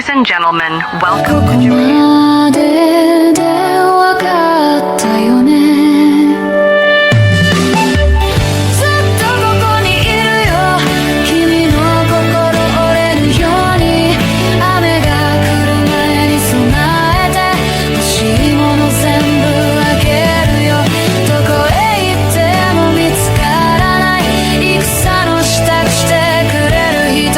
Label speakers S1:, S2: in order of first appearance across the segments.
S1: Ladies and gentlemen, welcome
S2: ここ
S1: to Japan.
S2: まででわかったよねずっとここにいるよ君の心折れるように雨が来る前に備えて欲しいもの全部あげるよどこへ行っても見つからない戦の支度してくれる人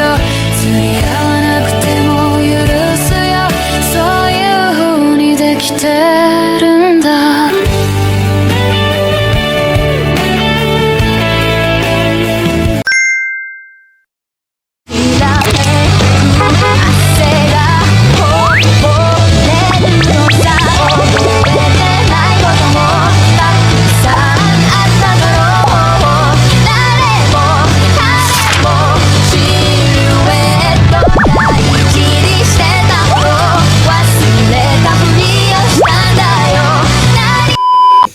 S2: 釣り合わなくても許すよそういう風にできてるんだ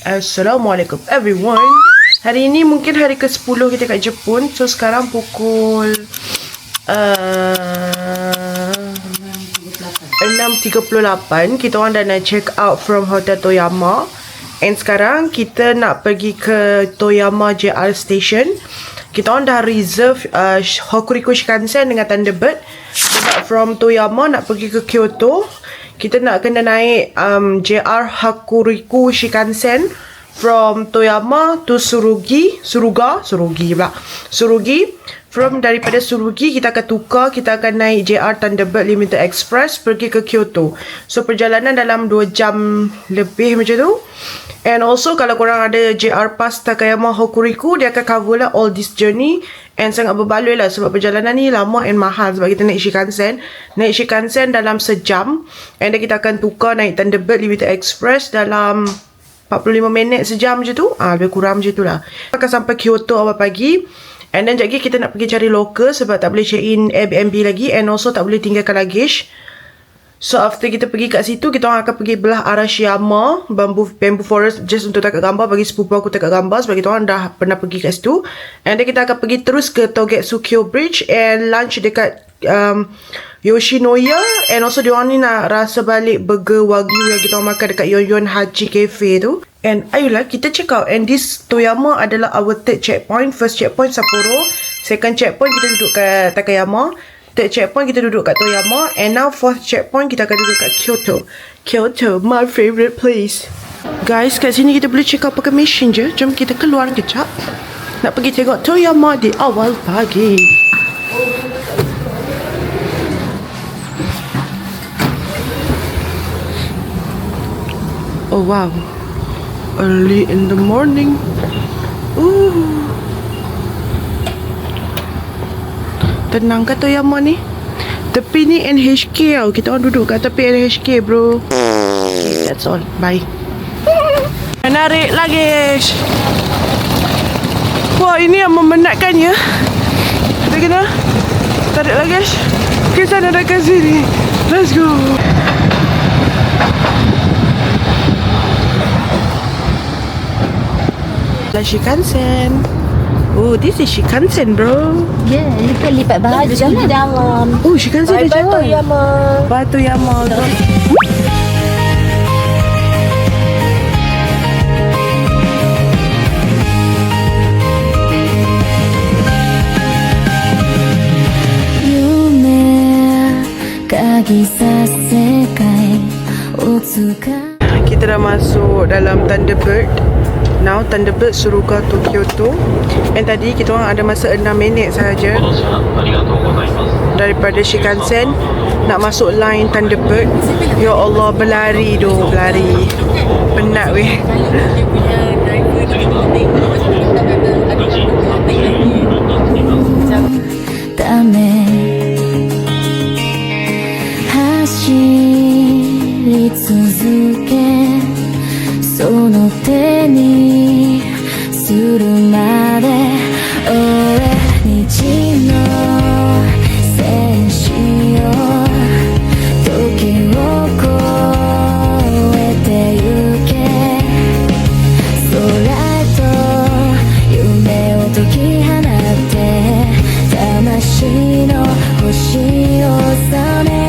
S3: Assalamualaikum everyone. Hari ini mungkin hari ke-10 kita kat Jepun. So sekarang pukul 6.38. Kita orang dah nak check out from Hotel Toyama. And sekarang kita nak pergi ke Toyama JR Station. Kita orang dah reserve Hokuriku Shinkansen dengan Thunderbird. Sebab from Toyama nak pergi ke Kyoto, kita nak kena naik JR Hokuriku Shinkansen from Toyama to Surugi. From daripada Surugi kita akan tukar, kita akan naik JR Thunderbird Limited Express pergi ke Kyoto. So perjalanan dalam 2 jam lebih macam tu. And also kalau korang ada JR Pass Takayama Hokuriku, dia akan cover lah all this journey. And sangat berbaloi lah sebab perjalanan ni lama and mahal sebab kita naik Shinkansen. Naik Shinkansen dalam sejam. And then kita akan tukar naik Thunderbird Limited Express dalam 45 minit sejam macam tu. Lebih kurang macam tu lah. Akan sampai Kyoto awal pagi. And then sekejap lagi kita nak pergi cari local sebab tak boleh check in Airbnb lagi. And also tak boleh tinggalkan luggage. So after kita pergi kat situ, kita orang akan pergi belah Arashiyama Bamboo Forest just untuk tangkap gambar. Bagi sepupu aku tangkap gambar sebab kita orang dah pernah pergi kat situ. And then kita akan pergi terus ke Togetsu-kyo Bridge and lunch dekat Yoshinoya. And also diorang ni nak rasa balik burger wagyu yang kita orang makan dekat Yon Haji Cafe tu. And ayolah kita check out. And this Toyama adalah our third checkpoint. First checkpoint Sapporo, second checkpoint kita duduk kat Takayama, third checkpoint kita duduk kat Toyama, and now fourth checkpoint kita akan duduk kat Kyoto. Kyoto, my favorite place. Guys, kat sini kita boleh check out pakai mesin je. Jom kita keluar kejap. Nak pergi tengok Toyama di awal pagi. Oh wow, early in the morning. Tenang ke Toyama ni? Tepi ni NHK tau. Kita orang duduk kat tepi NHK bro. Okay, that's all. Bye. Narik luggage. Wah, ini yang memenatkan ya. Kita kena tarik luggage ke sana dan ke sini. Let's go. Shinkansen. Oh, this is Shinkansen, bro.
S4: Ya, lipat baju di dalam.
S3: Oh, Shinkansen dah jalan. Toyama. Kita dah masuk dalam Thunderbird. Now Thunderbird Suruga to Kyoto. And tadi kita orang ada masa 6 minit sahaja daripada Shinkansen nak masuk line Thunderbird. Ya Allah, berlari. Penat weh.
S2: Hoshi o same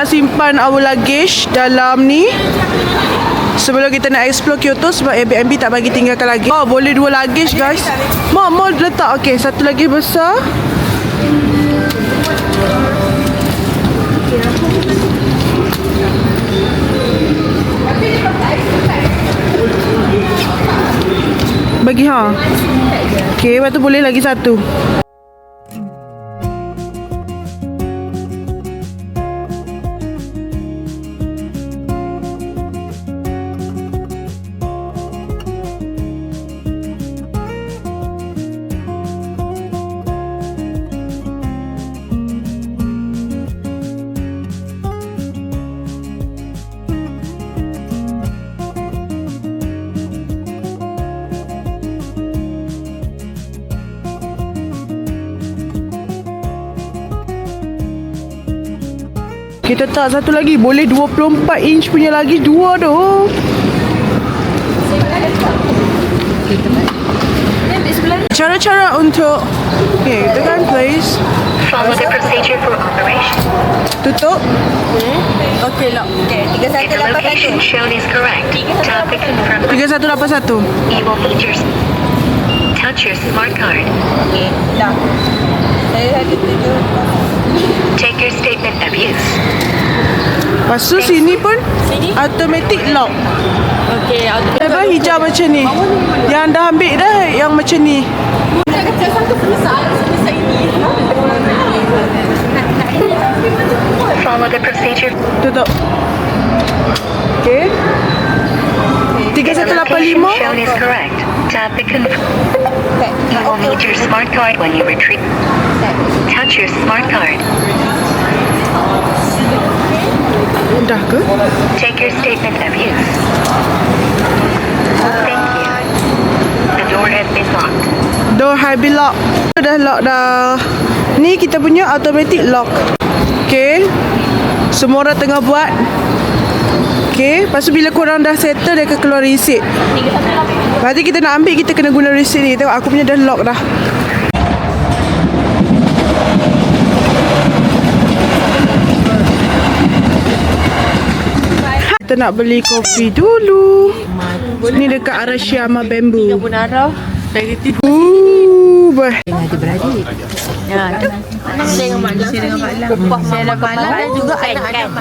S3: nak simpan our luggage dalam ni sebelum kita nak explore Kyoto sebab Airbnb tak bagi tinggalkan luggage. Oh, boleh 2 luggage guys. Mau letak. Okey, satu lagi besar. Bagi Okey, lepas tu boleh lagi satu. Kita tak satu lagi. Boleh 24 inch punya lagi. 2 tu. Cara-cara untuk tekan please.
S1: Follow the procedure for operation.
S3: Tutup.
S4: Okey, lock. Okey,
S1: If the location
S4: 3181.
S1: shown is correct, tap the confirm button.
S3: 3181.
S1: You will need your touch your smart card.
S4: Okey, dah. Saya ada 7.
S1: Take your statement of use.
S3: Lepas tu sini pun automatic lock.
S4: Okey,
S3: Lepas hijau macam ni. Yang dah ambil dah yang macam ni.
S1: Follow the procedure.
S3: Tutup. Okey.
S1: If the location
S3: 3185.
S1: shown is correct, tap the confirm. You will need your smart card when you retrieve. Touch your smart card.
S3: Dah ke?
S1: Take your statement of use. Thank you. The door has been locked.
S3: Door have been lock. Dah lock dah. Ni kita punya automatic lock. Okay. Semua orang tengah buat. Okay. Lepas tu bila korang dah settle, dia akan keluar receipt. Berarti kita nak ambil, kita kena guna receipt ni. Tengok aku punya dah lock dah. Kita nak beli kopi dulu. Ni dekat Arashiyama Bamboo.
S4: Ada beradik. Ya. Saya dengan Maklam. Saya dengan Maklam dan juga anak-anak.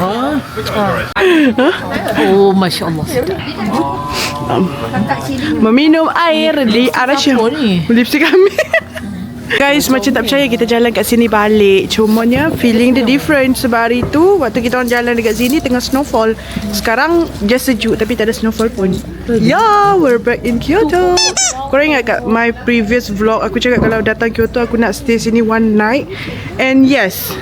S4: Oh, Masya Allah.
S3: Meminum air di Arashiyama. Lipstick kami. Guys, macam tak percaya kita jalan kat sini balik. Cumanya feeling the different sebab hari tu waktu kita orang jalan dekat sini tengah snowfall. Sekarang just sejuk tapi tak ada snowfall pun. Yeah, we're back in Kyoto. Korang ingat kat my previous vlog aku cakap kalau datang Kyoto aku nak stay sini one night. And yes,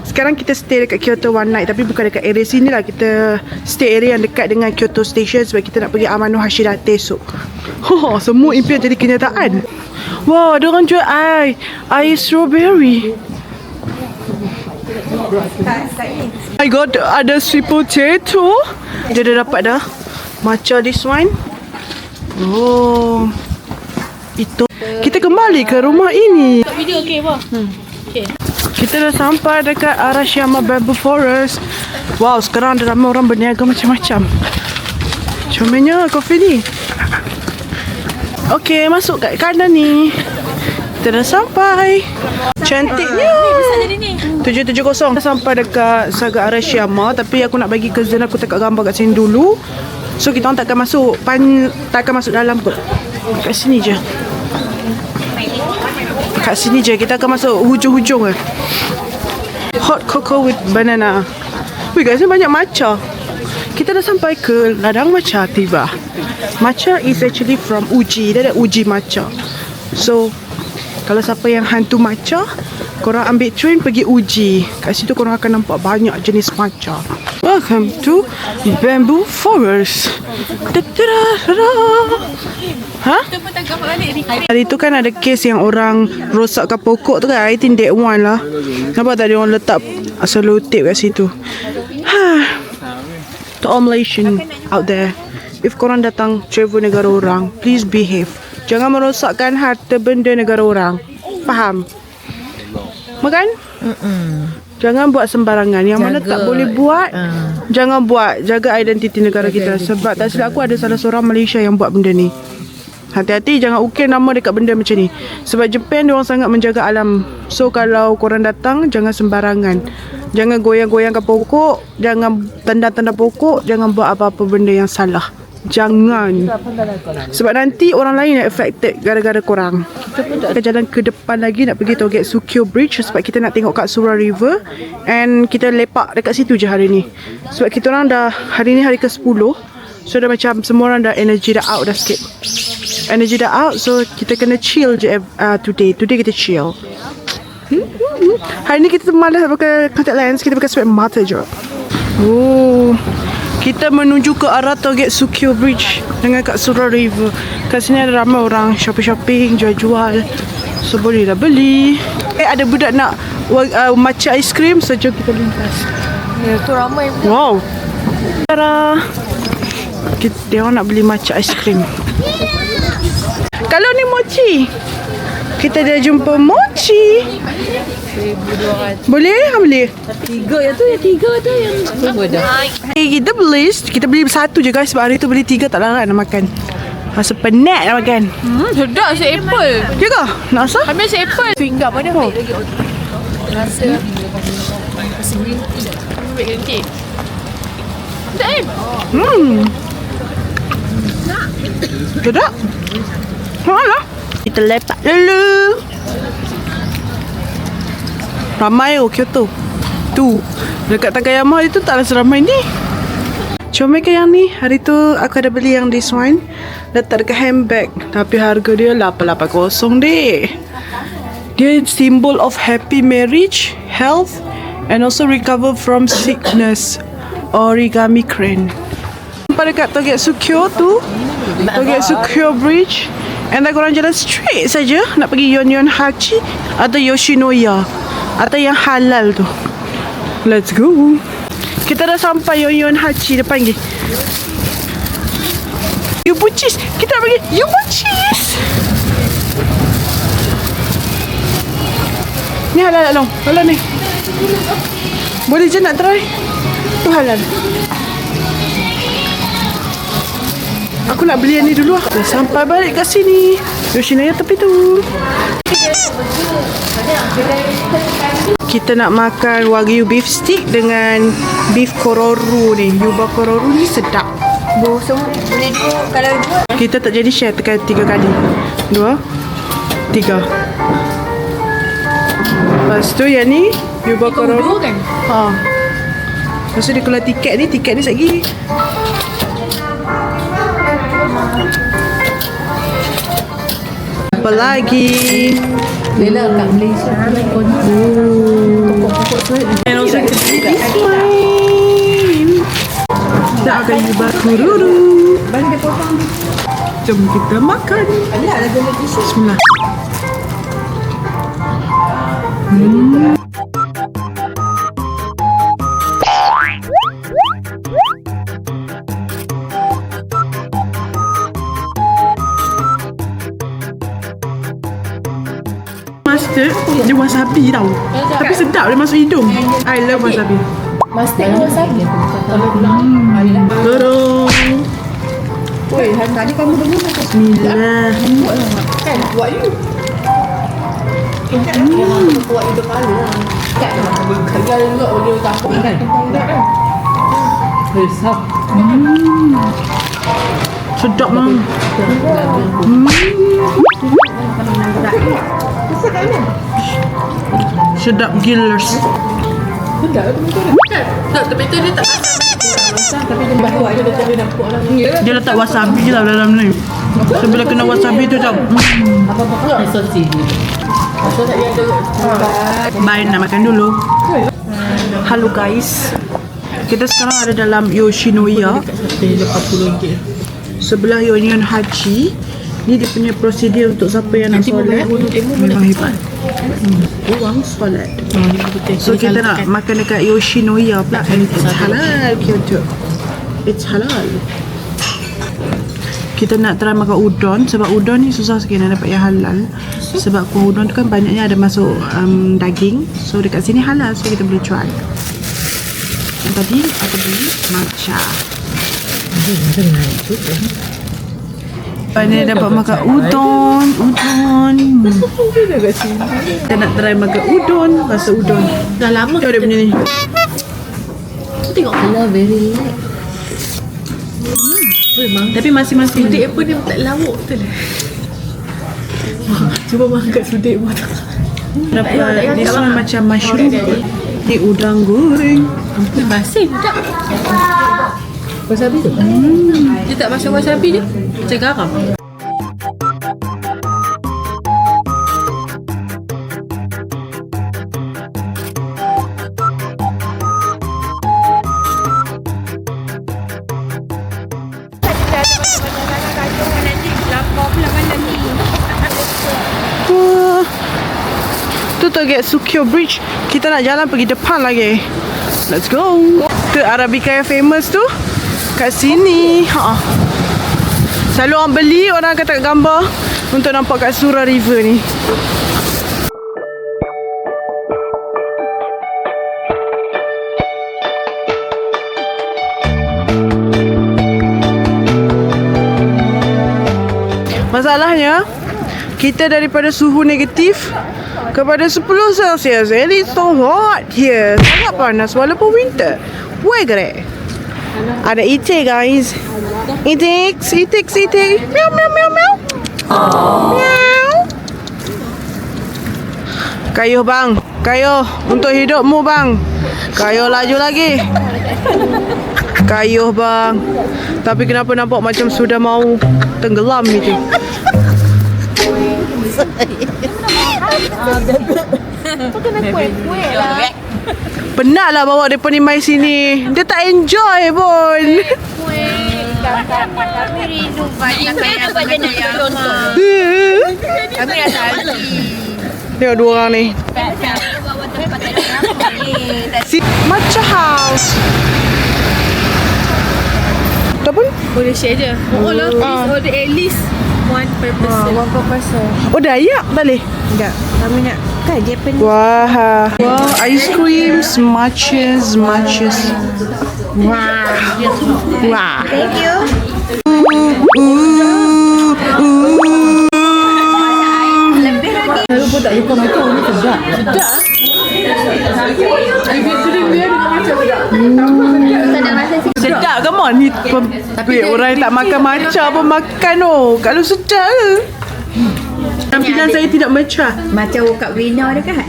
S3: sekarang kita stay dekat Kyoto one night tapi bukan dekat area sini lah. Kita stay area yang dekat dengan Kyoto Station sebab kita nak pergi Amano Hashirate esok. Semua impian jadi kenyataan. Wow, ada orang jual air strawberry. I got ada sweet potato. Dia dah dapat dah. Matcha this one. Oh, itu. Kita kembali ke rumah ini.
S4: Video okey, Wah.
S3: Kita dah sampai dekat Arashiyama Bamboo Forest. Wow, sekarang ada ramai orang berniaga macam-macam. Comelnya kopi ni. Okey, masuk kat kanan ni. Kita dah sampai. Cantiknya. 770. Kita sampai dekat Saga Arashiyama. Tapi aku nak bagi cousin aku tengok gambar kat sini dulu. So kita orang takkan masuk takkan masuk dalam kot. Kat sini je. Kat sini je. Kita akan masuk hujung-hujung ke. Hot cocoa with banana. Wih guys, ni banyak matcha. Kita dah sampai ke ladang matcha tiba. Matcha is actually from Uji. Dia ada Uji matcha. So, kalau siapa yang hantu matcha, korang ambil train pergi Uji. Kat situ korang akan nampak banyak jenis matcha. Welcome to Bamboo Forest. Ha? Hari tu kan ada kes yang orang rosakkan pokok tu kan. I think that one lah. Nampak tak dia orang letak selotip kat situ. To all Malaysian out there, if korang datang travel negara orang, please behave. Jangan merosakkan harta benda negara orang. Faham? Makan? Jangan buat sembarangan. Yang mana tak boleh buat, jangan buat. Jaga identiti negara kita. Sebab tak silap aku ada salah seorang Malaysia yang buat benda ni. Hati-hati jangan ukir nama dekat benda macam ni. Sebab Japan diorang sangat menjaga alam. So kalau korang datang, jangan sembarangan. Jangan goyang-goyangkan pokok, jangan tendang-tendang pokok, jangan buat apa-apa benda yang salah. Jangan. Sebab nanti orang lain yang affected gara-gara korang. Kita akan jalan ke depan lagi nak pergi Toget Sukyo Bridge sebab kita nak tengok kat Surah River. And kita lepak dekat situ je hari ni. Sebab kita orang dah, hari ni hari ke-10. So dah macam semua orang dah energy dah out dah sikit. Energy dah out, so kita kena chill je today. Today kita chill. Hari ni kita malas pakai contact lens, kita pakai spek mata je. Oh, kita menuju ke arah Toget Sukyo Bridge dengan kat Surah River. Kat sini ada ramai orang shopping-shopping, jual-jual. So boleh dah beli. Ada budak nak matcha ice cream, so jom kita lintas.
S4: Ya, tu ramai.
S3: Wow. Tara. Dia orang nak beli matcha ice cream. Kalau ni mochi, kita dah jumpa mochi. Boleh? Boleh.
S4: Tiga tu yang semua dah.
S3: Kita beli satu je guys. Sebab hari tu beli 3 tak larat nak makan. Rasa penat nak makan.
S4: Sedap si apple.
S3: Ya ke? Nak rasa?
S4: Ambil si apple. Finggap mana ambil lagi. Rasa green tea. Ambil green tea. Tak
S3: Sedap. Mana? Kita lepak dulu. Ramai Kyoto. Tu dekat Takayama itu tak rasa ramai ni. Comel ke yang ni? Hari tu aku ada beli yang this one, letak dekat handbag. Tapi harga dia 880 dek. Dia symbol of happy marriage, health and also recover from sickness. Origami crane. Pada dekat Toget Sukyo tu, Toget Sukyo Bridge. And dah korang jalan straight saja nak pergi Yon Hachi atau Yoshinoya atau yang halal tu. Let's go. Kita dah sampai Yon Hachi depan ni. Yubuchis. Kita nak pergi Yubuchis. Ni halal tak long? Halal ni. Boleh je nak try. Tu halal. Aku nak beli yang ni dulu lah. Sampai balik kat sini. Yoshinoya tepi tu. Kita nak makan wagyu beef stick dengan beef kororu ni. Yuba kororu ni sedap.
S4: Bosong boleh dua. Kalau dua
S3: Kita tak jadi share tekan 3 kali. 2 3. Lepas tu yang ni Yuba kororu
S4: kan?
S3: Ha. Lepas tu dia keluar tiket ni sekali. Apa lagi?
S4: Lela kat Malaysia pun pokok-pokok tu.
S3: And also kita beli this one. Kita akan Yuba kororu.
S4: Balik dia potong.
S3: Jom kita makan. Bismillah. Mustard dia wasabi tau. Tapi sedap dia masuk hidung. I love wasabi.
S4: Mustard dengan wasabi.
S3: Terus
S4: Oi, tadi kamu dengar macam
S3: Bismillah.
S4: kan buat you. Buat itu kali lah. Kan kerja juga boleh campur kan. Besar.
S3: Sedap mam. Sedap gilers.
S4: Tak, tapi tu dia tak masak. Tapi dia bawa dia letak dia nampak lah.
S3: Dia letak wasabi lah dalam ni. So bila kena wasabi tu macam
S4: Apa-apa sosi dia. Apa tak ada.
S3: Bye, nak makan dulu. Halo guys. Kita sekarang ada dalam Yoshinoya. Sebelah Yon Hachi. Ni dia punya prosedur untuk siapa yang nak solat. Memang hebat. Orang solat. So kita nak makan dekat Yoshinoya pula. And it's halal Kyoto. It's halal. Kita nak try makan udon. Sebab udon ni susah sikit nak dapat yang halal. Sebab kuah udon tu kan banyaknya ada masuk daging. So dekat sini halal. So kita boleh try. Yang tadi aku beli matcha. Ni dapat makan udon. Kita nak try makan udon. Rasa udon.
S4: Dah lama
S3: Tengok dia punya ni.
S4: tengok colour very light. Memang.
S3: Tapi masing-masing.
S4: Sudik apa dia tak lauk betul lah. Cuba makan kat sudik pun.
S3: Dapat this one macam mushroom. Ni udang goreng.
S4: Dia masin tak? Wasabi tu? Dia tak masuk wasabi dia. Macam garam.
S3: Wah. Tu Target Sukyo Bridge. Kita nak jalan pergi depan lagi. Let's go. Tu Arabica yang famous tu. Kat sini. Selalu orang beli, orang akan tak gambar untuk nampak kat Sura River ni. Masalahnya, kita daripada suhu negatif kepada 10 Celsius. And it's so hot here. Sangat panas walaupun winter. Why gre? Ada itik guys. Itik. Meow meow meow meow. Meow. Kayuh bang. Kayuh untuk hidupmu bang. Kayuh laju lagi. Kayuh bang. Tapi kenapa nampak macam sudah mau tenggelam itu? Penat lah bawa mereka ni mai sini. Dia tak enjoy pun.
S5: Kami rindu banyak Kami rasa
S3: Tengok dua orang ni. Matcha House. Tak pun?
S4: Boleh share je. Oh lah, please order at least one per person.
S3: Oh Dayak boleh?
S5: Enggak, kami nak kan Japanese.
S3: Wah. Wah, ice creams, matches. Wah. Wah.
S5: Thank you. Lebih lagi.
S3: Sedap, come on. Tapi orang yang tak makan matcha pun makan Kalau sedap ke? Tampilan saya tidak matcha.
S5: Macam kat Wina dia kan?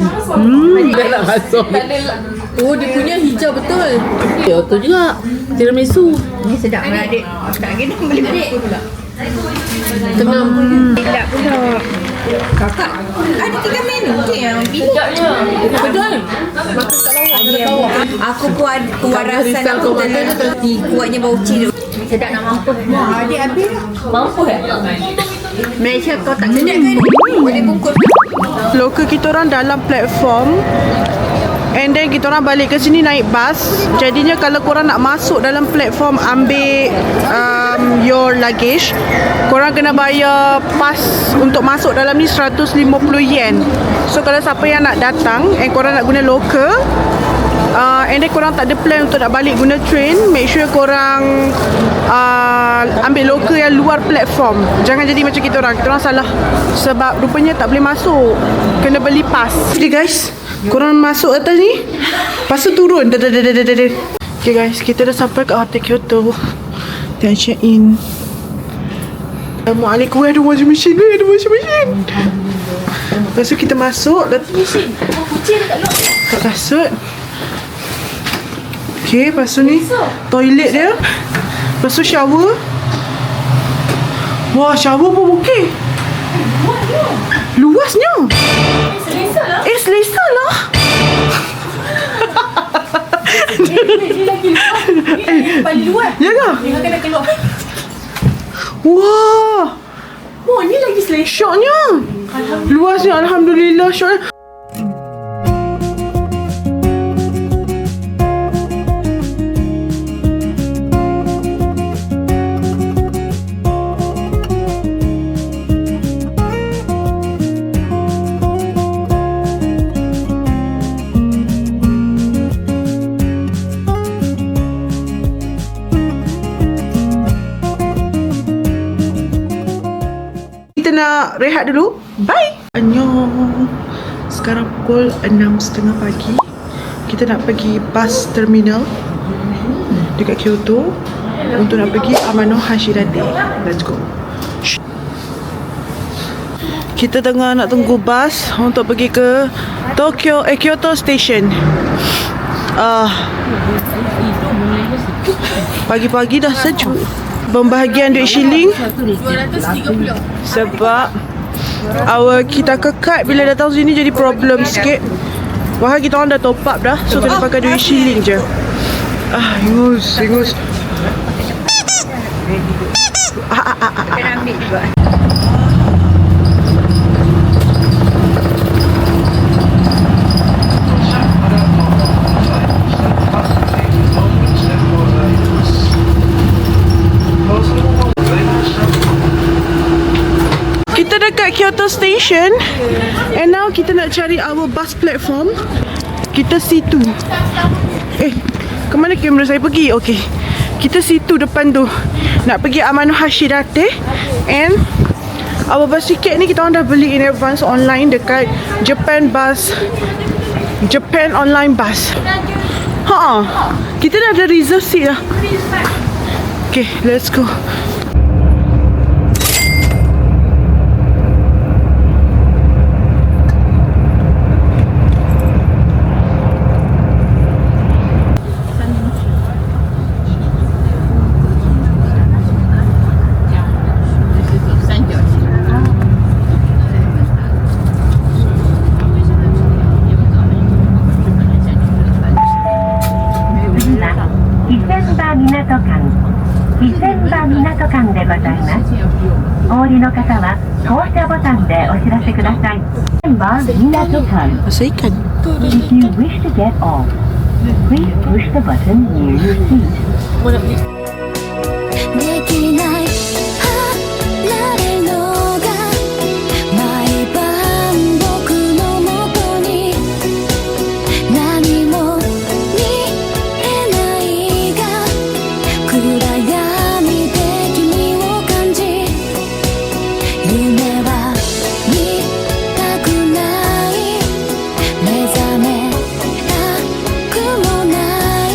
S4: Oh, dia punya hijau betul. Ya, betul juga. Tiramisu.
S5: Ni sedap lah adik. Tak kena beli adik.
S4: Tengah.
S5: Sedap pula. Kakak, ada 3 menu tu yang pilih.
S4: Betul. Makan kat bawah.
S5: Aku pun ada kewarasan aku tadi. Kuatnya bau cili. Sedap nak mampu. Adik habis lah.
S4: Mampu tak?
S5: Malaysia kau tak sedap ke ni? Boleh bungkus.
S3: Local kita orang dalam platform. And then kita orang balik ke sini naik bas. Jadinya kalau korang nak masuk dalam platform ambil your luggage, korang kena bayar pas untuk masuk dalam ni 150 yen. So kalau siapa yang nak datang and korang nak guna local, and then korang tak ada plan untuk nak balik guna train, make sure korang ambil local yang luar platform. Jangan jadi macam kita orang salah. Sebab rupanya tak boleh masuk, kena beli pas. Okay guys, korang masuk atas ni, lepas tu turun. Okay guys, kita dah sampai kat Hotel Kyoto. Dah check in. Assalamualaikum. Ada washing machine. Lepas tu kita masuk kat kasut. Okay, lepas tu ni toilet dia. Lepas tu shower. Wah, shower pun okey. Luasnya. Selesa lah.
S4: Paling luar.
S3: Ya ke?
S4: Dia kena keluar.
S3: Wah.
S4: Oh, ni lagi selesa.
S3: Syoknya. Luasnya, alhamdulillah. Syoknya. nak rehat dulu. Bye. Annyeong. Sekarang pukul 6.30 pagi. Kita nak pergi bus terminal dekat Kyoto untuk nak pergi Amano Hashirate. Let's go. Kita tengah nak tunggu bas untuk pergi ke Kyoto Station. Pagi-pagi dah sejuk. Pembahagian duit shilling
S4: 230.
S3: sebab kita kekat bila datang sini jadi problem sikit. Wahai kita orang dah top up dah, so kena pakai duit shilling je. Ingus.
S5: Kena ambil juga.
S3: Kita dekat Kyoto Station and now kita nak cari our bus platform. Kita situ. Ke mana kamera saya pergi? Okay, kita situ depan tu. Nak pergi Amano Hashirate. And our bus ticket ni kita orang dah beli in advance online dekat Japan online bus. Kita dah ada reserve seat lah. Okay, let's go. Masa ikan.
S1: If you wish to get off, please push the button near your seat.
S2: できない離れのが毎晩僕のもとに何も見えないが暗闇で君を感じ夢は見たくない目覚めたくもない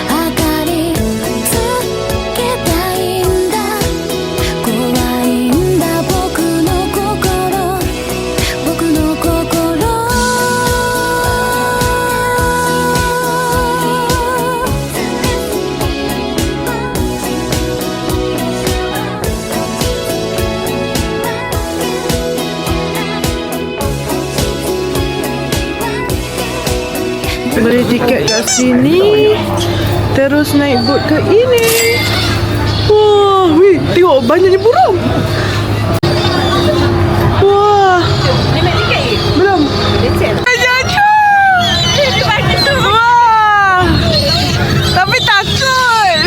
S2: 明かりつけたいんだ怖いんだ僕の心
S3: Beli tiket kat sini, terus naik boat ke ini. Wah, wih, tengok banyaknya burung. Wah. Belum. Wah. Tapi takut.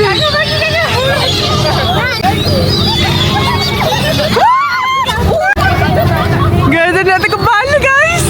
S3: Guys, ada atas kepala guys.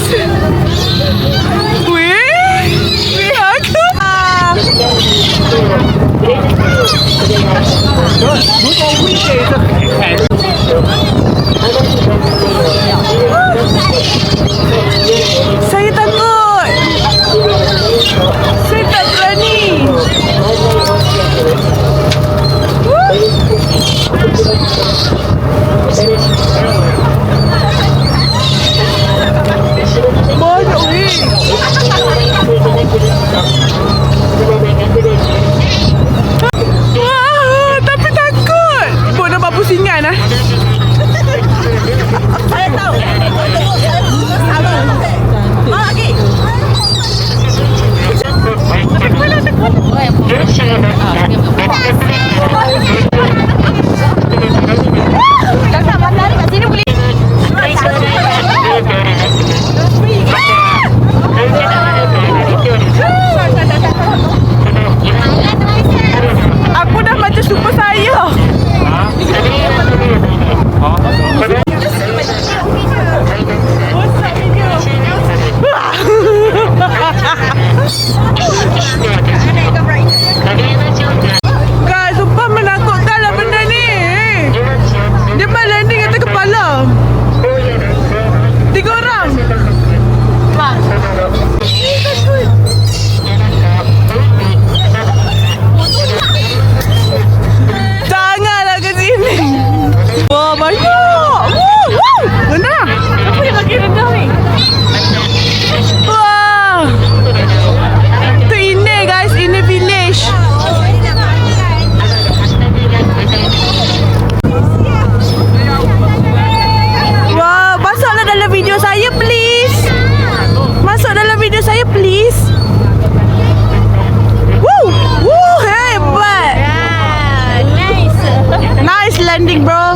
S3: landing, bro.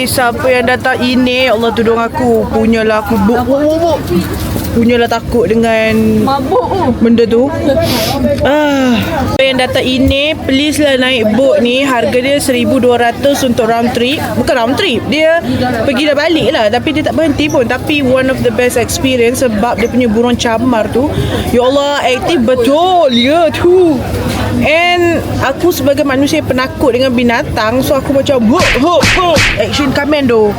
S3: Siapa yang datang ini, Allah tolong aku. Punyalah aku punyalah takut dengan benda tu. Siapa yang datang ini, please lah naik boat ni. Harga dia 1,200 untuk round trip. Bukan round trip, dia pergi dah balik lah. Tapi dia tak berhenti pun. Tapi one of the best experience sebab dia punya burung camar tu, ya Allah, aktif betul. Ya tu. And aku sebagai manusia penakut dengan binatang, so aku macam action commando.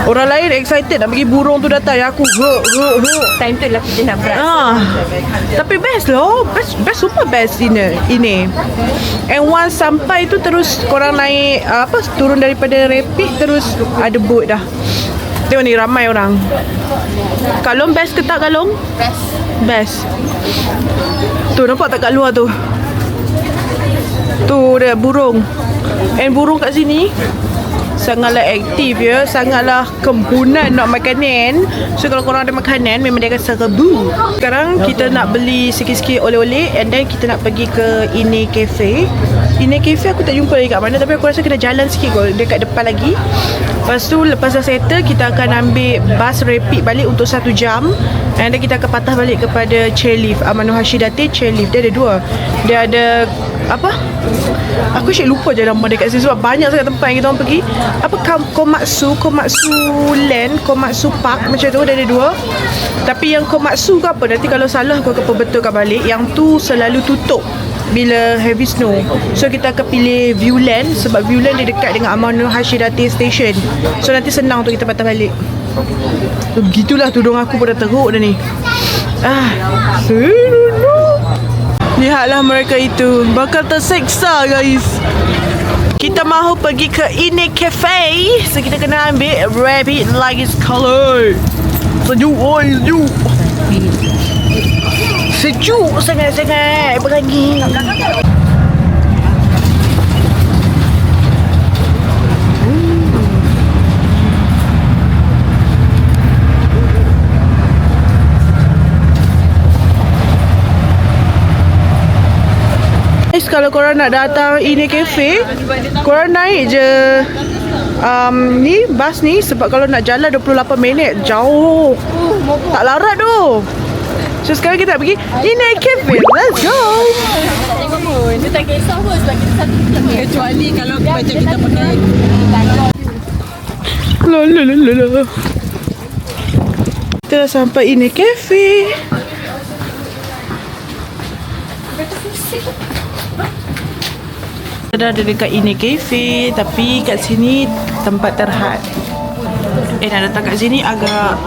S3: Orang lain excited nak pergi burung tu datang, ya aku
S5: Time tu lah kita nak berat.
S3: tapi best loh. Best super best ini. And once sampai tu terus korang naik turun daripada rapid, terus ada boat dah. Tengok ni ramai orang. Kak Long best ke tak, Kak Long? Best. Tu nampak tak kat luar tu? Tu dia burung. And burung kat sini sangatlah aktif ya, sangatlah kempunan nak makanan. So kalau korang ada makanan, memang dia akan serbu. Sekarang kita nak beli sikit-sikit oleh-oleh, and then kita nak pergi ke Ine Cafe. Ine Cafe aku tak jumpa lagi kat mana, tapi aku rasa kena jalan sikit kot, dekat depan lagi. Lepas tu, lepas dah settle, kita akan ambil bus rapid balik untuk 1 jam. And then kita akan patah balik kepada Chairlift, Amano Hashidate Chairlift. Dia ada 2. Dia ada apa? Aku asyik lupa je nama dekat sini sebab banyak sangat tempat yang kita orang pergi. Apa Komatsu Land, Komatsu Park macam tu, dia ada 2. Tapi yang Komatsu ke apa, nanti kalau salah aku akan perbetulkan balik. Yang tu selalu tutup bila heavy snow. So kita akan pilih Viewland sebab Viewland dia dekat dengan Amano Hashidate Station. So nanti senang untuk kita patah balik. So, begitulah tudung aku pada teruk dah ni. Lihatlah mereka itu bakal terseksa, guys. Kita mahu pergi ke Ine Cafe, so kita kena ambil rapid luggage color. Sejuk, oi, sejuk. Sejuk sangat-sangat berangin. Guys, kalau korang nak datang Ine Cafe, korang naik je ni bas ni, sebab kalau nak jalan 28 minit jauh. Tak larat tu. So sekarang kita nak pergi Ine Cafe. Let's go.
S4: Tengok pun, dia tak kisah pun sebab kita satu kita.
S5: Kecuali kalau macam kita pakai
S3: La. Kita dah sampai Ine Cafe. Kita dah ada dekat Ine Cafe, tapi kat sini tempat terhad. Nak datang kat sini agak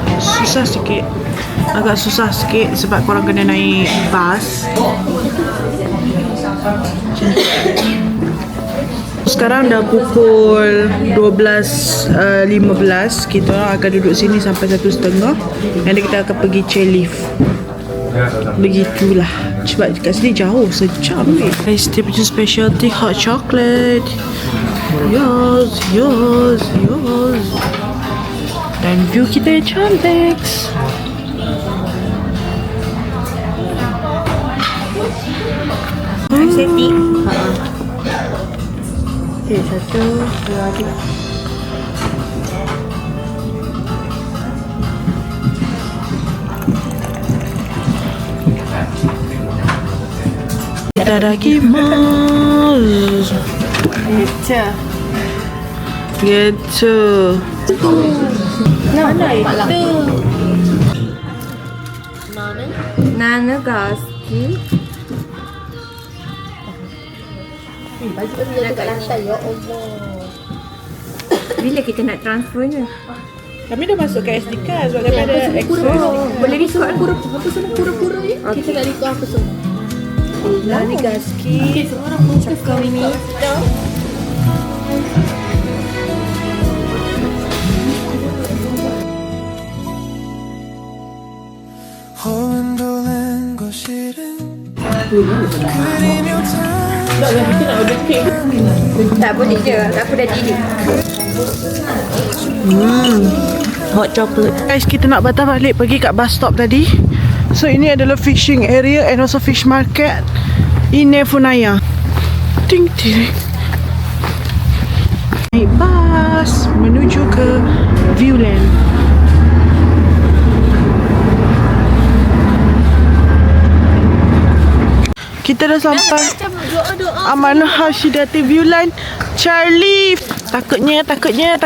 S3: susah sikit sebab korang kena naik bas. Sekarang dah pukul 12.15. Kita orang akan duduk sini sampai 1:30. Nanti kita akan pergi Chairlift. Begitulah. Sebab kat sini jauh, sejam ni. Guys, dia punya specialty hot chocolate. Yes. Dan view kita yang cantik.
S5: safety.
S3: Okay, 1, 2, 3. Itadakimasu. Gitu.
S5: Nana Gaski.
S4: Baju tu dekat lantai, ya Allah.
S5: Bila kita nak transfernya?
S3: Kami dah masuk ke SD card sebab kami ada access.
S5: Boleh risau kan pura-pura ya?
S4: Kita nak record apa semua.
S3: Nani Gaski.
S4: Semua orang fokus kami.
S5: Tak boleh je, aku dah jadi.
S3: Hot chocolate. Guys, kita nak patah balik pergi kat bus stop tadi. So ini adalah fishing area and also fish market Ine Funaya. Ting ting. Naik bas menuju ke Viewland. Kita dah sampai Amanah Hashidati Viewland. Charlie, takutnya. Takutnya.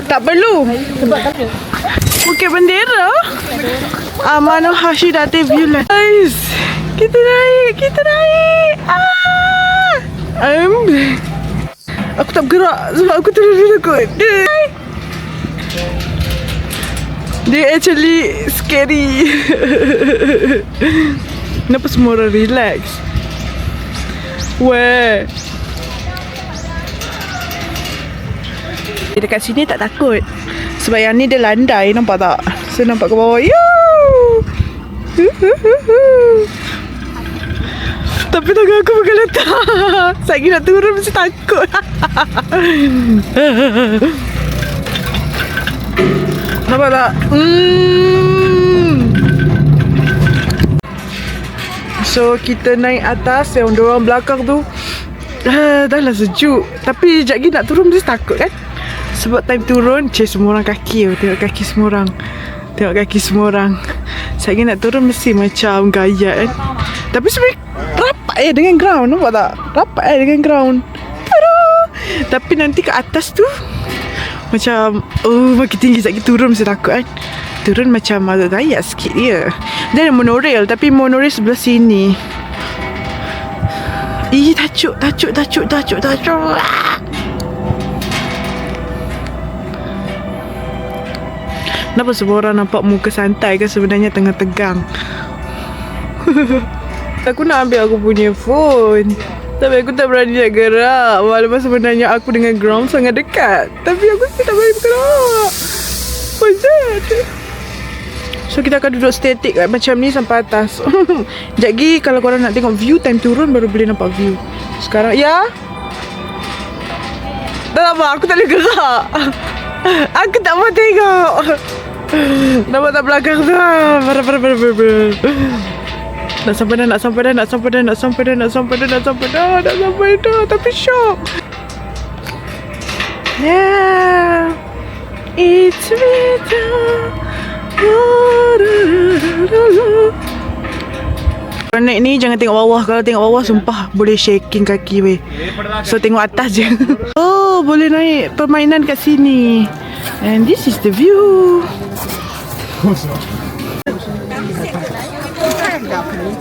S3: Tak perlu. Bukit Bendera. Amanah Hashidati Viewland. Guys, kita naik. Aku tak bergerak sebab aku terlalu takut. Dia actually scary. Kenapa semua orang relax? Weh. Dekat sini tak takut. Sebab yang ni dia landai, nampak tak? So nampak ke bawah. Tapi tangan aku bukan letak. Saya nak turun mesti takut. Nampak tak? So kita naik atas. Yang dorang belakang tu dah lah sejuk. Tapi sekejap lagi nak turun mesti takut kan? Sebab time turun semua orang kaki. Tengok kaki semua orang. Sekejap lagi nak turun mesti macam gaya kan? Tapi sebenarnya rapat dengan ground. Nampak tak? Rapat dengan ground. Aduh. Tapi nanti ke atas tu macam makin tinggi sekejap turun mesti takut kan. Turun macam agak gaya sikit dia. Dia ada monorail. Tapi monorail sebelah sini. Tajuk. Kenapa semua orang nampak muka santai kan sebenarnya tengah tegang. Aku nak ambil aku punya phone, tapi aku tak berani nak gerak. Walaupun sebenarnya aku dengan ground sangat dekat, tapi aku tak berani bergerak. What's that? So kita akan duduk statik macam ni sampai atas. Sekejap lagi kalau korang nak tengok view, time turun baru boleh nampak view. Sekarang tak apa, aku tak boleh gerak. Aku tak mau tengok. Nampak tak belakang tu? Parah. Nak sampai dah. Tapi syok. Yeah. It's better. Kalau naik ni jangan tengok bawah. Kalau tengok bawah sumpah boleh shaking kaki weh. So tengok atas je. Oh, boleh naik permainan kat sini. And this is the view.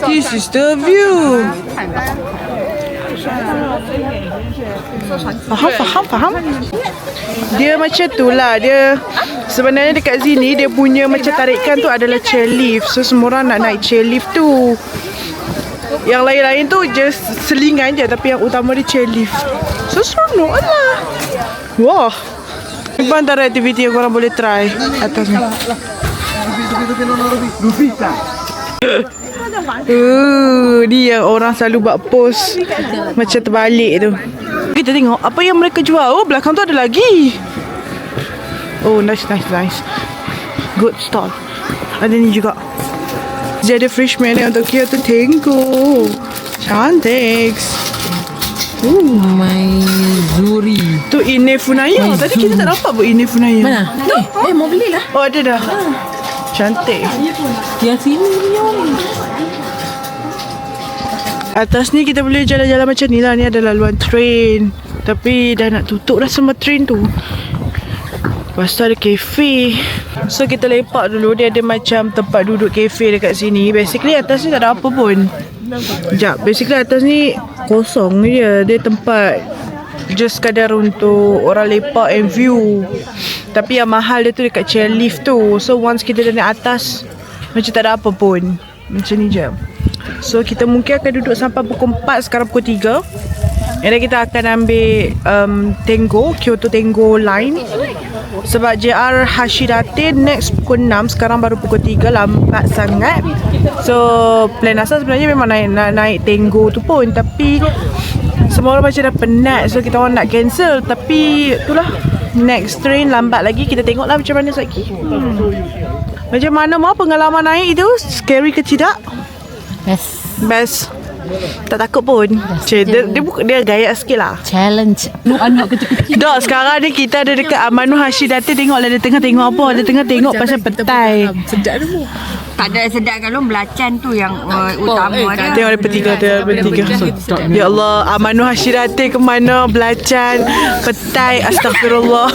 S3: This is the view. Faham? Dia macam tu lah. Dia sebenarnya dekat sini dia punya macam tarikan tu adalah chairlift. So semua orang nak naik chairlift tu. Yang lain-lain tu just selingan je, tapi yang utama dia chairlift. So seronok lah. Wah. Itu antara aktiviti yang korang boleh try atas ni. Ni yang orang selalu buat post macam terbalik tu. Kita tengok apa yang mereka jual. Oh, belakang tu ada lagi. Oh, nice. Good stall. Ada ni juga. Dia ada freshman yang untuk Kyoto Tengo. Cantik.
S5: My Zuri.
S3: Tu Ine Funaya. Tadi kita tak dapat buat Ine Funaya.
S5: Mana? Ni, mau belilah.
S3: Oh, ada dah. Cantik.
S5: Yang sini ni.
S3: Atas ni kita boleh jalan-jalan macam ni lah. Ni ada laluan train. Tapi dah nak tutup dah semua train tu. Lepas tu ada kafe. So kita lepak dulu. Dia ada macam tempat duduk kafe dekat sini. Basically atas ni tak ada apa pun. Sekejap. Basically atas ni kosong je. Dia tempat just sekadar untuk orang lepak and view. Tapi yang mahal dia tu dekat chairlift tu. So once kita dah naik atas, macam tak ada apa pun. Macam ni je. So kita mungkin akan duduk sampai pukul 4. Sekarang pukul 3. And then kita akan ambil Kyoto Tengo line. Sebab JR Hashidate next pukul 6. Sekarang baru pukul 3. Lambat sangat. So plan asal sebenarnya memang naik Tengo tu pun. Tapi semua orang macam dah penat. So kita orang nak cancel. Tapi itulah, next train lambat lagi. Kita tengoklah macam mana lagi. Macam mana mau pengalaman naik itu? Scary ke tidak? Best. Tak takut pun. Dia gaya sikit lah.
S4: Challenge. Anak kecil-kecil.
S3: Dok, sekarang ni kita ada dekat Amanu Hashidati. Tengoklah dia tengah tengok apa. Dia tengah tengok pasal petai.
S4: Sedap tu.
S5: Tak ada sedap kalau belacan tu yang utama dia.
S3: Tengok dia bertiga. Ya Allah, Amanu Hashidati ke mana? Belacan, petai, astagfirullah.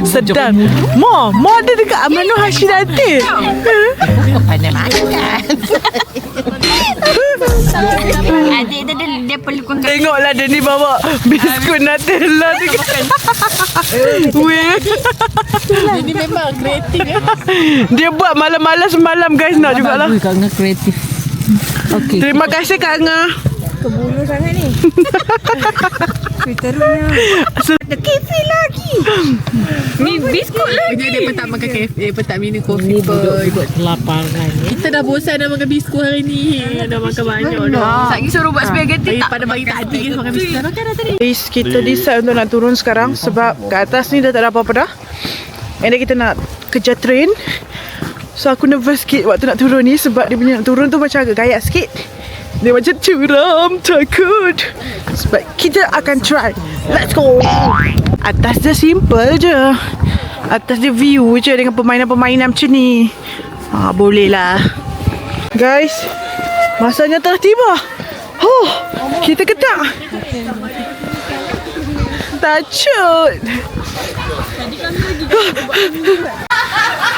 S3: Sedap. Ma ada dekat Amanu Hashidati.
S4: Pandai makan.
S5: Adik tu dia pelukun kaki.
S3: Tengoklah dia ni bawa biskut Nutella tu kan. Weh.
S4: Ini memang kreatif ya.
S3: Dia buat malam-malam semalam guys nak jugalah.
S4: Bagus Kak Ngah kreatif. Okey.
S3: Terima kasih Kak Ngah.
S5: Kebulu sangat ni. Twitternya. Ada kafe lagi. Ni biskut lagi.
S4: Dia pun tak makan kafe, pun tak minum kopi pun. Buat kelaparan. Kita dah bosan dah makan biskut hari ni. Dah makan banyak dah.
S5: Lagi suruh buat spaghetti tak?
S4: Pada pagi tadi kita makan biskut. Makan dah tadi.
S3: Guys, kita decide untuk nak turun sekarang sebab kat atas ni dah tak ada apa-apa dah. And then kita nak kejar train. So aku nervous sikit waktu nak turun ni sebab dia punya nak turun tu macam agak gayak sikit. Dia macam curam, takut. Sebab kita akan try. Let's go. Atas dia simple je. Atas dia view je dengan permainan-permainan macam ni. Boleh lah. Guys, masanya telah tiba. Kita ketak. Tacut.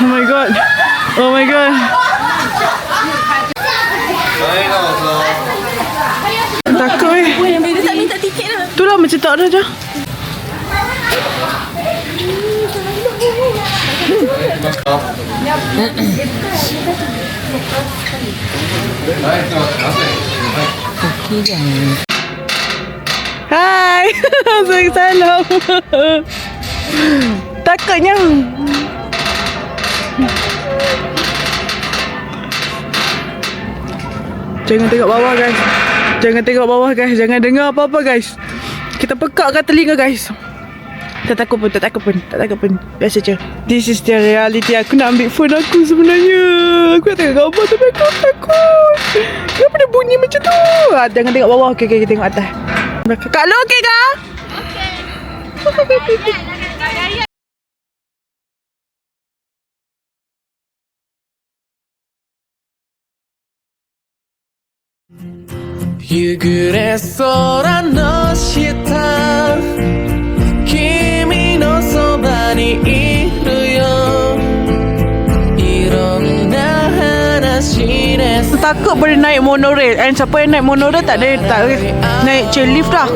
S3: Oh my god. Oh my god. Takut weh.
S4: Dia tak minta tiket lah.
S3: Tu lah macam tak ada je. Hai. Salam. Takutnya. Jangan tengok bawah guys. Jangan tengok bawah guys. Jangan dengar apa-apa guys. Kita pekakkan telinga guys. Tak takut pun. Biasa je. This is the reality. Aku nak ambil phone aku sebenarnya. Aku nak tengok gambar tapi aku takut. Kenapa dia bunyi macam tu? Jangan tengok bawah. Okay, kita tengok atas. Kak Lo okey kah? Okay.
S6: Yugure sora no shita Kimi no soba ni iru yo Ironna hanashi desu
S3: Takut boleh naik monorail. And siapa yang naik monorail tak naik chairlift dah.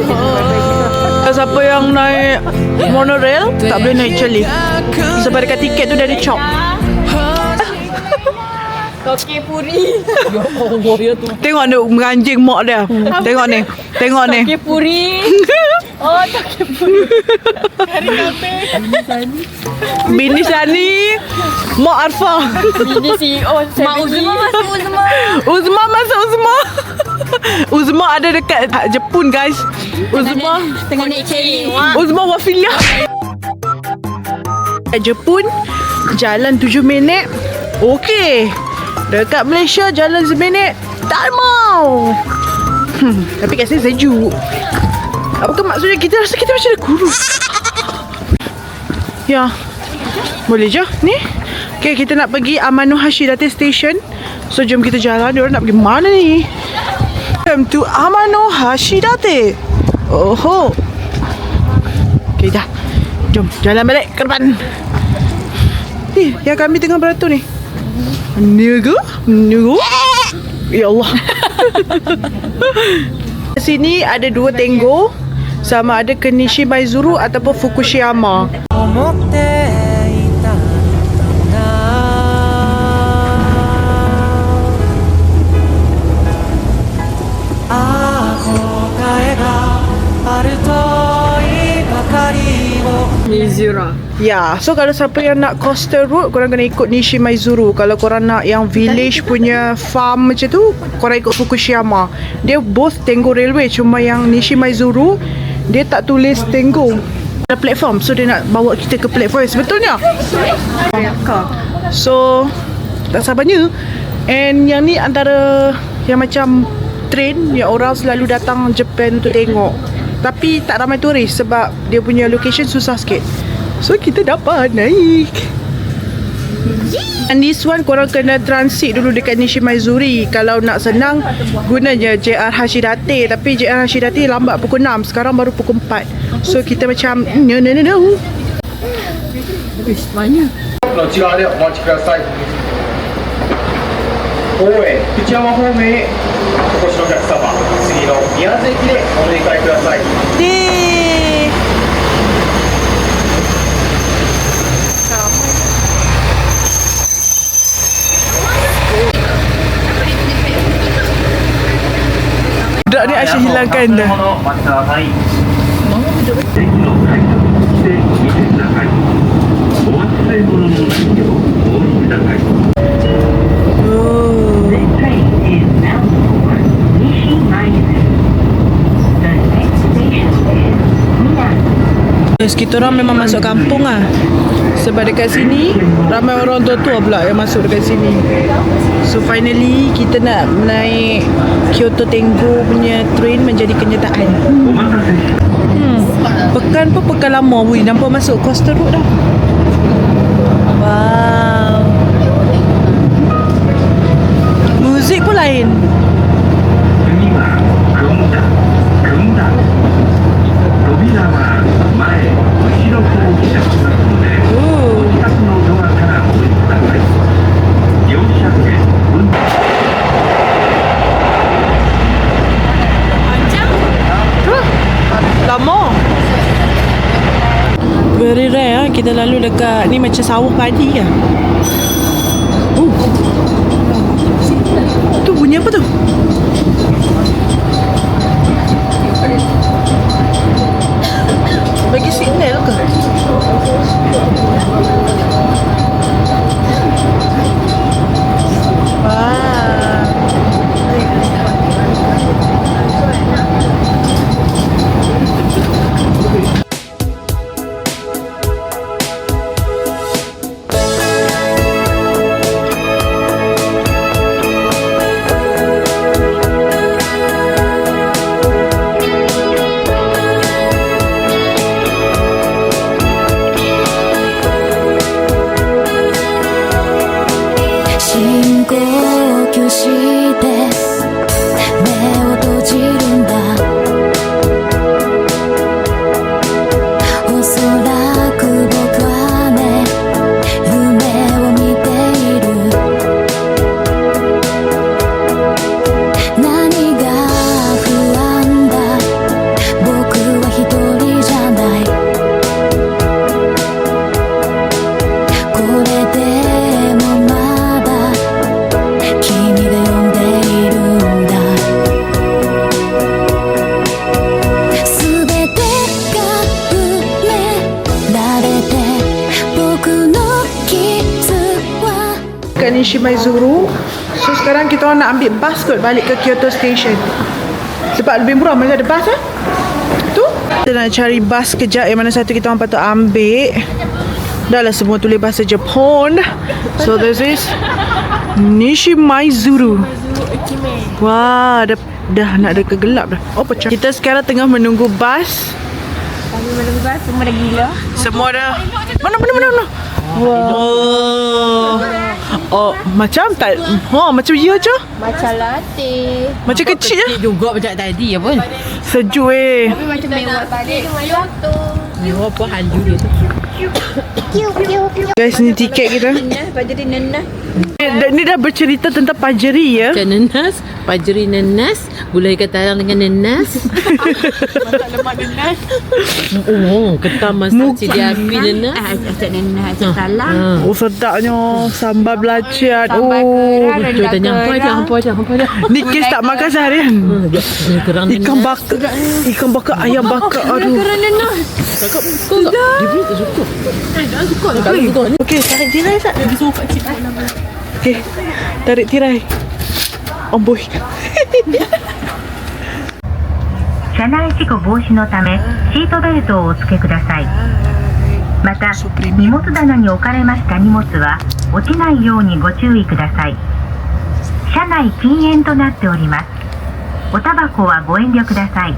S3: Siapa yang naik monorail tak boleh naik chairlift. Sebab dekat tiket tu dah ada chop.
S5: Toke puri.
S3: Tengok ni menganjing mak dia. Tengok ni.
S5: Toke puri. Oh, toke puri.
S3: Bini Sani. Mak Arfa.
S5: Bini CEO. Mak Uzma masuk Uzma.
S3: Uzma masuk Uzma. Uzma ada dekat Jepun guys. Uzma
S5: Tengah naik cherry.
S3: Uzma Wafilia. Kat Jepun jalan 7 minit. Okey. Dekat Malaysia jalan seminit tak mau. Tapi kat sini sejuk. Apakah maksudnya kita rasa kita macam ada kurus? Ya. Boleh je ni. Okay, kita nak pergi Amanu Hashidati Station. So jom kita jalan. Diorang nak pergi mana ni? Welcome to Amanu Hashidati. Oho. Okay dah. Jom jalan balik ke depan. Ni yang kami tengah beratur ni. Niaga? Ya Allah. Sini ada 2 Tengo. Sama ada ke Nishi Maizuru ataupun Fukushima.
S5: Mizura.
S3: Ya, so kalau siapa yang nak coastal road, korang kena ikut Nishi Maizuru. Kalau korang nak yang village punya farm macam tu, korang ikut Fukushima. Dia both Tengo Railway, cuma yang Nishi Maizuru dia tak tulis Tengo. Ada platform, so dia nak bawa kita ke platform sebetulnya. So tak sabarnya And yang ni antara yang macam train yang orang selalu datang Japan untuk tengok. Tapi tak ramai turis sebab dia punya location susah sikit. So kita dapat naik. And this one korang kena transit dulu dekat Nishi Maizuri. Kalau nak senang gunanya JR Hashidate. Tapi JR Hashidate lambat pukul 6. Sekarang baru pukul 4. So kita macam no.
S7: の内側でお待ちください。大江内山方面へお越しのお客様、次の宮津駅でお乗り換えください。
S3: Yeay. Budak ni asyik hilangkan dah.
S7: お待ちください。駅の改札して見てください。お忘れ物のないようお降りください。
S1: This train is bound for Nishi Maizuru. The next station is Minami.
S3: Yes, kita orang memang masuk kampung lah. Sebab dekat sini ramai orang tua-tua pula yang masuk dekat sini. So finally kita nak naik Kyoto Tengo punya train menjadi kenyataan. Pekan pun pekan lama. Wih, nampak masuk Coastal Road dah. Wow. Muzik pun lain.
S7: 次は組んだ扉は前後ろから来てますのでお近くのドアからお降りください。4車線運転
S3: Lama. Very rare kita lalu dekat ni macam sawah padi lah. Tu bunyi apa tu? Bagi signal ke? Nishi Maizuru. So sekarang kita orang nak ambil bas kot balik ke Kyoto Station. Sebab lebih murah mana ada bas eh. Tu kita nak cari bas kejap yang mana satu kita orang patut ambil. Dah lah semua tulis bahasa Jepun. So this is Nishi Maizuru. Wah, dah nak ada kegelap dah. Oh pecah. Kita sekarang tengah menunggu bas.
S5: Menunggu bas semua dah gila.
S3: Semua dah. Mana. Wow. Oh, macam tak. Macam ya je.
S5: Macam latte.
S3: Macam kecil je.
S4: Juga macam tadi ya pun.
S3: Sejuk
S5: Tapi macam mewah tadi.
S4: Mewah apa halu dia tu.
S3: Guys, ni tiket kita.
S5: Pajeri nenas.
S3: Ni dah bercerita tentang pajeri ya.
S4: Macam nenas, pajeri nenas, gulai katalang dengan nenas.
S5: Lemak nenas.
S4: Oh, ketam masak cili api nenas.
S5: Acak nenas, acak talang.
S3: Oh, sedapnya. Sambal belacan.
S5: Sambal kerang dan
S3: Oh.
S4: Tanya hampa je.
S3: Ni kes tak makan seharian.
S4: Kerang
S3: Ikan bakar, ayam bakar. Aduh.
S5: Kerang nenas.
S4: Cakap suka tak? Dia pun tak suka.
S5: Dah suka.
S4: Tak suka.
S3: Okey, tarik tirai tak?
S5: Dia suruh pakcik.
S3: Okey, tarik tirai. Amboi.
S1: 車内事故防止のためシートベルトをお付けください。また荷物棚に置かれました荷物は落ちないようにご注意ください。車内禁煙となっております。おタバコはご遠慮ください。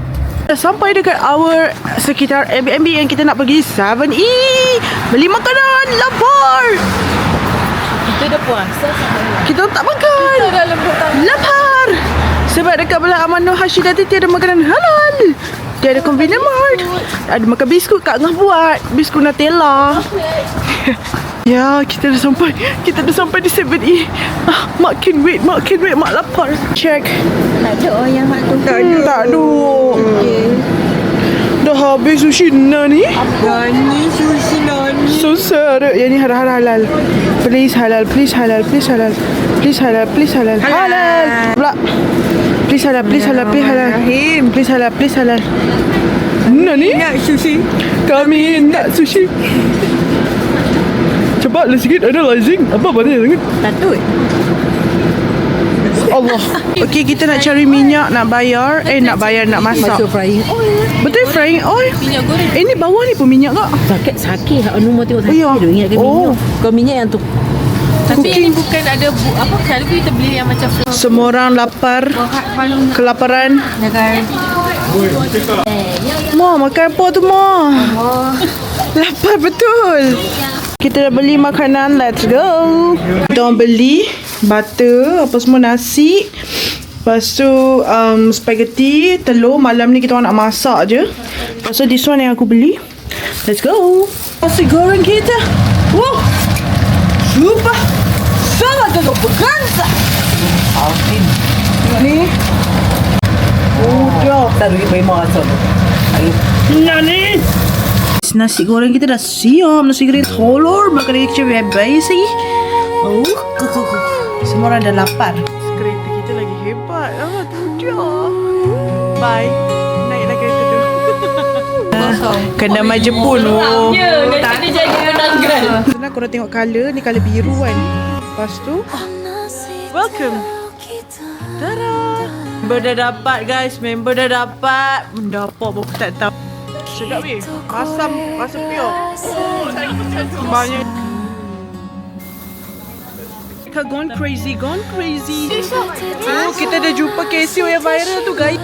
S3: Sampai dekat our sekitar Airbnb yang kita nak pergi 7E. Beli makanan, lapar.
S4: Kita dah puasa seharian.
S3: Kita tak makan.
S4: Kita dah lembut tak.
S3: Lapar. Sebab dekat belah Amano Hashidati tiada makanan halal. Dia ada convenient mart. Ada makan biskut Kak Ngah buat. Biskut Nutella. Ya, kita dah sampai. Kita dah sampai di 7E. Mak can wait. Mak lapar. Check.
S5: Tak ada yang mak tu.
S3: Tak ada. Dah habis sushi Nani.
S5: Nani sushi nani.
S3: So sad. Yang ni halal. Please halal. Please halal. Please halal. Please halal. Please halal. Halal. Pula. Please halal. Please halal. Please halal. Please halal. Please halal. Nani?
S5: Nak sushi.
S3: Kami nak sushi. Cepatlah sikit. Ada lazing. Apa banyak sangat?
S5: Patut.
S3: Allah. Okey, kita nak cari minyak, nak bayar. Nak masak.
S5: Masuk frying oil.
S3: Betul frying oil?
S4: Minyak goreng.
S3: Ni bawah ni pun minyak kak?
S5: Sakit. Anu mau tengok
S3: Oh, ya.
S5: sakit tu. Ingatkan
S3: Oh.
S5: minyak. Kau minyak yang tu.
S4: Tapi ini bukan ada apa kalau kita beli yang macam
S3: Semua orang lapar. Kelaparan. Ma, makan apa tu, Ma? Lapar betul. Kita dah beli makanan. Let's go. Kita orang beli butter, apa semua, nasi. Lepas tu spaghetti, telur. Malam ni kita orang nak masak je. Lepas tu this one yang aku beli. Let's go. Nasi goreng kita. Wow. Super. Sangat agak berkansa. Ni. Udah.
S5: Taruh ibu masak.
S3: Nani? Nasi goreng kita dah siap. Nasi goreng telur. Makan kita bebas lagi. Oh. Semua orang dah lapar. Kereta kita lagi hebat. Tu dia. Bye. Naiklah kereta tu. Kena maja pun. Oh.
S4: tak ada jadi penanggal.
S3: Senang korang tengok colour. Ni colour biru kan. Lepas tu. Welcome. Tada. Member dah dapat guys. Member dah dapat. Mendapat pun aku tak tahu. Sedap weh. Asam. Rasa pure. Banyak. Gone crazy. Oh, kita dah jumpa Casio yang viral tu guys.